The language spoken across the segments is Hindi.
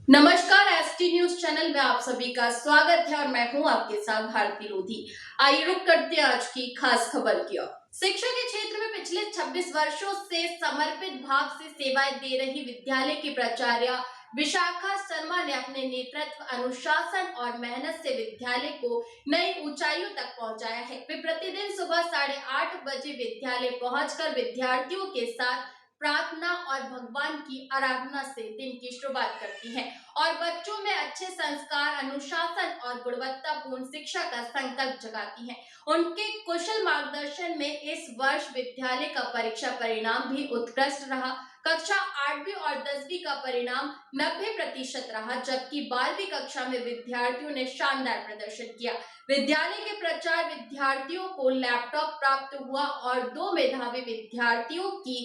नमस्कार, एसटी न्यूज चैनल में आप सभी का स्वागत है और मैं हूं आपके साथ भारती लोधी। आइए रुक करते हैं आज की खास खबर की ओर। शिक्षा के क्षेत्र में पिछले 26 वर्षों से समर्पित भाव से सेवाएं दे रही विद्यालय की प्राचार्य विशाखा शर्मा ने अपने नेतृत्व, अनुशासन और मेहनत से विद्यालय को नई ऊंचाइयों तक पहुंचाया है। वे प्रतिदिन सुबह 8:30 बजे विद्यालय पहुंचकर विद्यार्थियों के साथ प्रार्थना और भगवान की आराधना से दिन की शुरुआत करती हैं और बच्चों में अच्छे संस्कार, अनुशासन और गुणवत्तापूर्ण शिक्षा का संकल्प जगाती हैं। उनके कुशल मार्गदर्शन में इस वर्ष विद्यालय का परीक्षा परिणाम भी उत्कृष्ट रहा। कक्षा 8वीं और 10वीं का परिणाम 90% रहा, जबकि 12वीं कक्षा में विद्यार्थियों ने शानदार प्रदर्शन किया। विद्यालय के प्राचार्य विद्यार्थियों को लैपटॉप प्राप्त हुआ और 2 मेधावी विद्यार्थियों की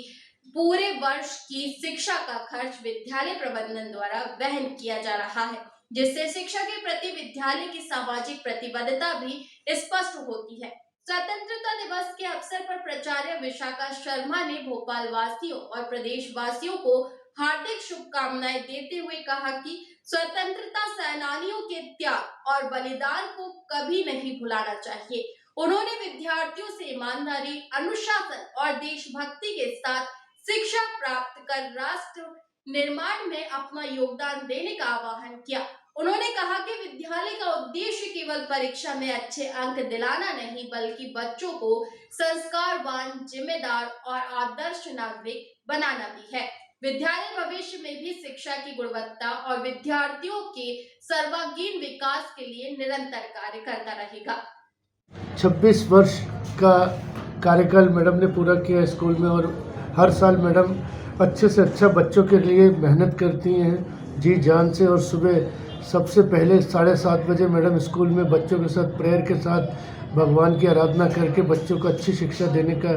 पूरे वर्ष की शिक्षा का खर्च विद्यालय प्रबंधन द्वारा वहन किया जा रहा है, जिससे शिक्षा के प्रति विद्यालय की सामाजिक प्रतिबद्धता भी स्पष्ट होती है। स्वतंत्रता दिवस के अवसर पर प्राचार्य विशाखा शर्मा ने भोपाल वासियों और प्रदेश वासियों को हार्दिक शुभकामनाएं देते हुए कहा कि स्वतंत्रता सेनानियों के त्याग और बलिदान को कभी नहीं भुलाना चाहिए। उन्होंने विद्यार्थियों से ईमानदारी, अनुशासन और देशभक्ति के साथ शिक्षा प्राप्त कर राष्ट्र निर्माण में अपना योगदान देने का आह्वान किया। उन्होंने कहा कि विद्यालय का उद्देश्य केवल परीक्षा में अच्छे अंक दिलाना नहीं, बल्कि बच्चों को संस्कारवान, जिम्मेदार और आदर्श नागरिक बनाना भी है। विद्यालय भविष्य में भी शिक्षा की गुणवत्ता और विद्यार्थियों के सर्वांगीण विकास के लिए निरंतर कार्य करता रहेगा। 26 वर्ष का कार्यकाल मैडम ने पूरा किया स्कूल में और हर साल मैडम अच्छे से अच्छा बच्चों के लिए मेहनत करती हैं जी जान से। और सुबह सबसे पहले 7:30 बजे मैडम स्कूल में बच्चों के साथ प्रेयर के साथ भगवान की आराधना करके बच्चों को अच्छी शिक्षा देने का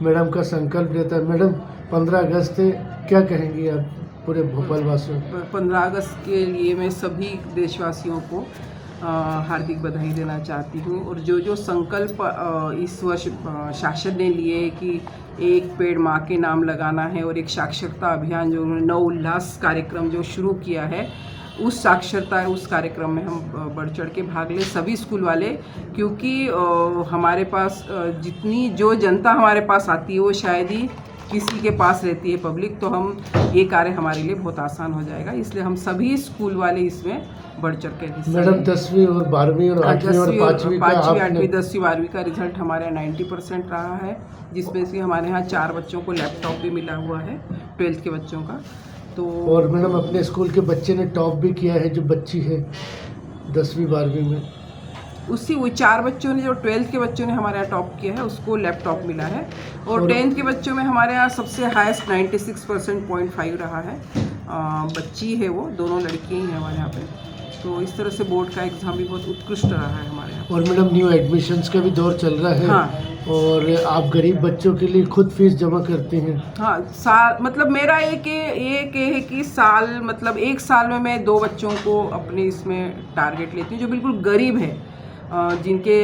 मैडम का संकल्प लेता है। मैडम 15 अगस्त है, क्या कहेंगी आप पूरे भोपाल वासियों? 15 अगस्त के लिए मैं सभी देशवासियों को हार्दिक बधाई देना चाहती हूँ। और जो संकल्प इस वर्ष शासन ने लिए कि एक पेड़ माँ के नाम लगाना है और एक साक्षरता अभियान जो उन्होंने नव उल्लास कार्यक्रम जो शुरू किया है, उस कार्यक्रम में हम बढ़ चढ़ के भाग ले सभी स्कूल वाले, क्योंकि हमारे पास जितनी जो जनता हमारे पास आती है वो शायद ही किसी के पास रहती है पब्लिक, तो हम ये कार्य हमारे लिए बहुत आसान हो जाएगा। इसलिए हम सभी स्कूल वाले इसमें बढ़ चढ़ के मैडम 10वीं और 12वीं और 8वीं और 5वीं 8वीं 10वीं 12वीं का रिजल्ट हमारे यहाँ 90% रहा है, जिसमें से हमारे यहाँ 4 बच्चों को लैपटॉप भी मिला हुआ है, 12th के बच्चों का। तो और मैडम अपने स्कूल के बच्चे ने टॉप भी किया है, जो बच्ची है 10वीं 12वीं में, उसी वो 4 बच्चों ने जो 12th के बच्चों ने हमारे यहाँ टॉप किया है उसको लैपटॉप मिला है। और 10th के बच्चों में हमारे यहाँ सबसे हाईएस्ट 96.5 रहा है। बच्ची है, वो दोनों लड़कियाँ ही हैं हमारे यहाँ पे। तो इस तरह से बोर्ड का एग्ज़ाम भी बहुत उत्कृष्ट रहा है हमारे यहाँ। और मैडम न्यू एडमिशन्स का भी दौर चल रहा है। हाँ। और आप गरीब बच्चों के लिए खुद फीस जमा करती हैं? हाँ, साल मतलब मेरा एक है कि साल मतलब 1 साल में मैं 2 बच्चों को अपने इसमें टारगेट लेती हूँ जो बिल्कुल गरीब है, जिनके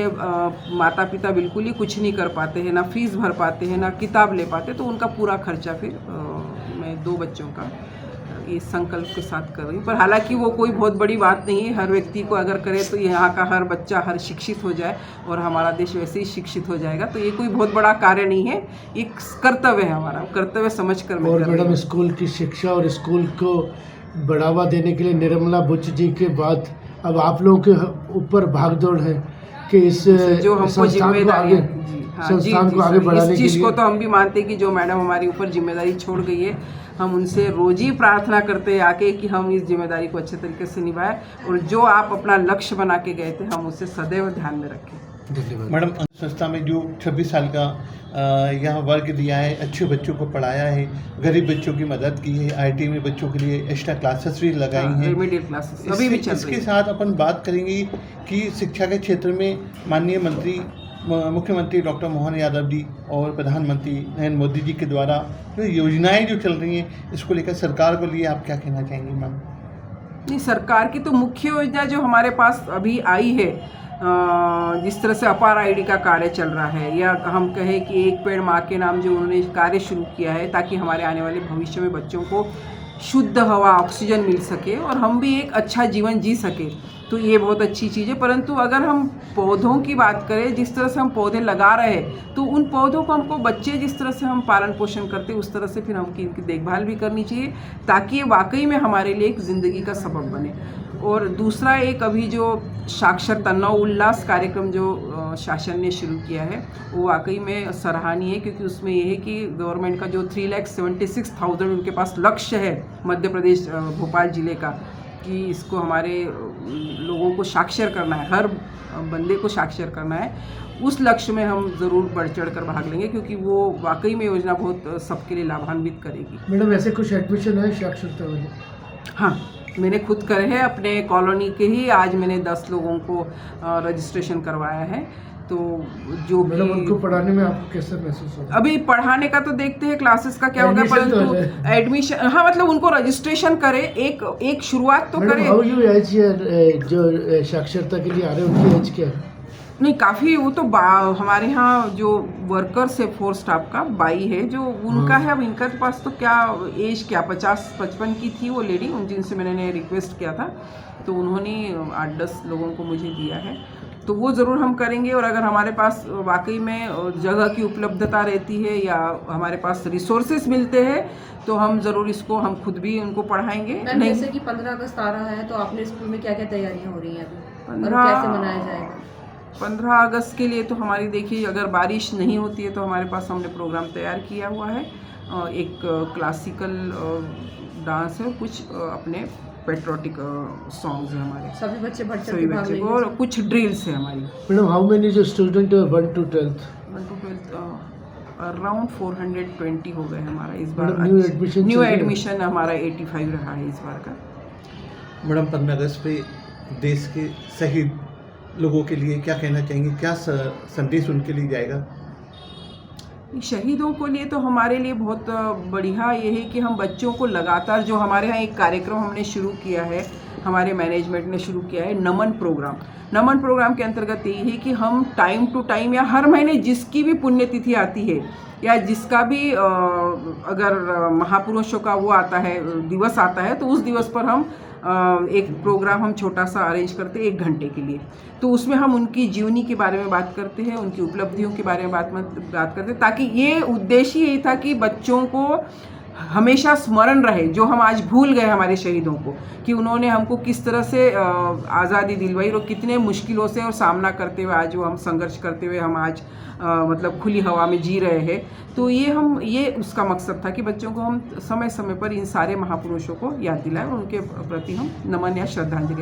माता पिता बिल्कुल ही कुछ नहीं कर पाते हैं, ना फीस भर पाते हैं, ना किताब ले पाते, तो उनका पूरा खर्चा फिर मैं 2 बच्चों का ये संकल्प के साथ कर रही हूँ। पर हालांकि वो कोई बहुत बड़ी बात नहीं है, हर व्यक्ति को अगर करे तो यहाँ का हर बच्चा हर शिक्षित हो जाए और हमारा देश वैसे ही शिक्षित हो जाएगा, तो ये कोई बहुत बड़ा कार्य नहीं है, एक कर्तव्य है हमारा, कर्तव्य समझ कर मैं। और मैडम स्कूल की शिक्षा और स्कूल को बढ़ावा देने के लिए निर्मला बुच जी के बाद अब आप लोगों के ऊपर भागदौड़ है कि इस जो हमको जिम्मेदारी संस्थान को आगे बढ़ाने के लिए, को तो हम भी मानते हैं कि जो मैडम हमारे ऊपर जिम्मेदारी छोड़ गई है, हम उनसे रोज ही प्रार्थना करते हैं आके कि हम इस जिम्मेदारी को अच्छे तरीके से निभाएं और जो आप अपना लक्ष्य बना के गए थे हम उसे सदैव ध्यान में रखें। धन्यवाद। मैडम संस्था में जो 26 साल का यहाँ वर्क दिया है, अच्छे बच्चों को पढ़ाया है, गरीब बच्चों की मदद की है, IIT में बच्चों के लिए एक्स्ट्रा क्लासेस भी लगाई हैं, रेमेडियल क्लासेस अभी भी चल रही है। इसके साथ अपन बात करेंगे कि शिक्षा के क्षेत्र में माननीय मुख्यमंत्री डॉक्टर मोहन यादव जी और प्रधानमंत्री नरेंद्र मोदी जी के द्वारा जो योजनाएं जो चल रही हैं, इसको लेकर सरकार को लिए आप क्या कहना चाहेंगे मैम? नहीं, सरकार की तो मुख्य योजना जो हमारे पास अभी आई है, जिस तरह से अपार आईडी का कार्य चल रहा है, या हम कहें कि एक पेड़ माँ के नाम जो उन्होंने कार्य शुरू किया है, ताकि हमारे आने वाले भविष्य में बच्चों को शुद्ध हवा ऑक्सीजन मिल सके और हम भी एक अच्छा जीवन जी सके, तो ये बहुत अच्छी चीज़ है। परंतु अगर हम पौधों की बात करें, जिस तरह से हम पौधे लगा रहे हैं, तो उन पौधों को हमको बच्चे जिस तरह से हम पालन पोषण करते हैं उस तरह से फिर हमकी इनकी देखभाल भी करनी चाहिए, ताकि ये वाकई में हमारे लिए एक ज़िंदगी का सबक बने। और दूसरा एक अभी जो साक्षरता नव उल्लास कार्यक्रम जो शासन ने शुरू किया है, वो वाकई में सराहनीय है, क्योंकि उसमें ये है कि गवर्नमेंट का जो 3,76,000 उनके पास लक्ष्य है मध्य प्रदेश भोपाल ज़िले का, कि इसको हमारे लोगों को साक्षर करना है, हर बंदे को साक्षर करना है, उस लक्ष्य में हम ज़रूर बढ़ चढ़ कर भाग लेंगे, क्योंकि वो वाकई में योजना बहुत सबके लिए लाभान्वित करेगी। मैडम ऐसे कुछ एडमिशन है साक्षरता वाले? हाँ, मैंने खुद करे हैं अपने कॉलोनी के ही। आज मैंने 10 लोगों को रजिस्ट्रेशन करवाया है। तो जो मैडम उनको पढ़ाने में आपको कैसा महसूस होगा? अभी पढ़ाने का तो देखते हैं क्लासेस का क्या होगा, परंतु एडमिशन, हाँ मतलब उनको रजिस्ट्रेशन करे, एक शुरुआत तो करे। हाउ यू एज जो साक्षरता के लिए आ रहे हैं उनकी एज क्या है? नहीं, काफ़ी वो तो हमारे यहाँ जो वर्कर्स है, 4 स्टाफ का 22 है जो उनका है। अब इनका पास तो क्या एज क्या 50-55 की थी वो लेडी, उन जिनसे मैंने रिक्वेस्ट किया था, तो उन्होंने 8-10 लोगों को मुझे दिया है, तो वो ज़रूर हम करेंगे। और अगर हमारे पास वाकई में जगह की उपलब्धता रहती है या हमारे पास रिसोर्सेज मिलते हैं, तो हम ज़रूर इसको हम खुद भी उनको पढ़ाएंगे। नहीं, जैसे कि 15 अगस्त आ रहा है, तो आपने स्कूल में क्या क्या तैयारियां हो रही हैं अभी और कैसे मनाया जाएगा? 15 अगस्त के लिए तो हमारी देखिए, अगर बारिश नहीं होती है तो हमारे पास हमने प्रोग्राम तैयार किया हुआ है। एक क्लासिकल डांस है, कुछ अपने पेट्रोटिक सॉन्ग्स हैं हमारे, सभी बच्चे बढ़ चढ़ सभी के भाग बच्चे लेंगे को, और कुछ ड्रिल्स है हमारी। मैडम हाउ मेनी जो student 1 to 12th? 1 to 12 around 420 हो गए हमारा इस बार। मैडम न्यू एडमिशन हमारा 85 रहा है इस बार का। मैडम 15 अगस्त पे देश के शहीद लोगों के लिए क्या कहना चाहेंगे, क्या संदेश उनके लिए जाएगा? शहीदों के लिए तो हमारे लिए बहुत बढ़िया ये है कि हम बच्चों को लगातार, जो हमारे यहाँ एक कार्यक्रम हमने शुरू किया है, हमारे मैनेजमेंट ने शुरू किया है, नमन प्रोग्राम। नमन प्रोग्राम के अंतर्गत यही है कि हम टाइम टू टाइम या हर महीने जिसकी भी पुण्यतिथि आती है या जिसका भी अगर महापुरुषों का वो आता है, दिवस आता है, तो उस दिवस पर हम एक प्रोग्राम हम छोटा सा अरेंज करते हैं 1 घंटे के लिए। तो उसमें हम उनकी जीवनी के बारे में बात करते हैं, उनकी उपलब्धियों के बारे में बात करते हैं, ताकि ये उद्देश्य यही था कि बच्चों को हमेशा स्मरण रहे, जो हम आज भूल गए हमारे शहीदों को, कि उन्होंने हमको किस तरह से आज़ादी दिलवाई और कितने मुश्किलों से और सामना करते हुए आज वो हम संघर्ष करते हुए हम आज मतलब खुली हवा में जी रहे हैं। तो ये उसका मकसद था कि बच्चों को हम समय समय पर इन सारे महापुरुषों को याद दिलाएं और उनके प्रति हम नमन या श्रद्धांजलि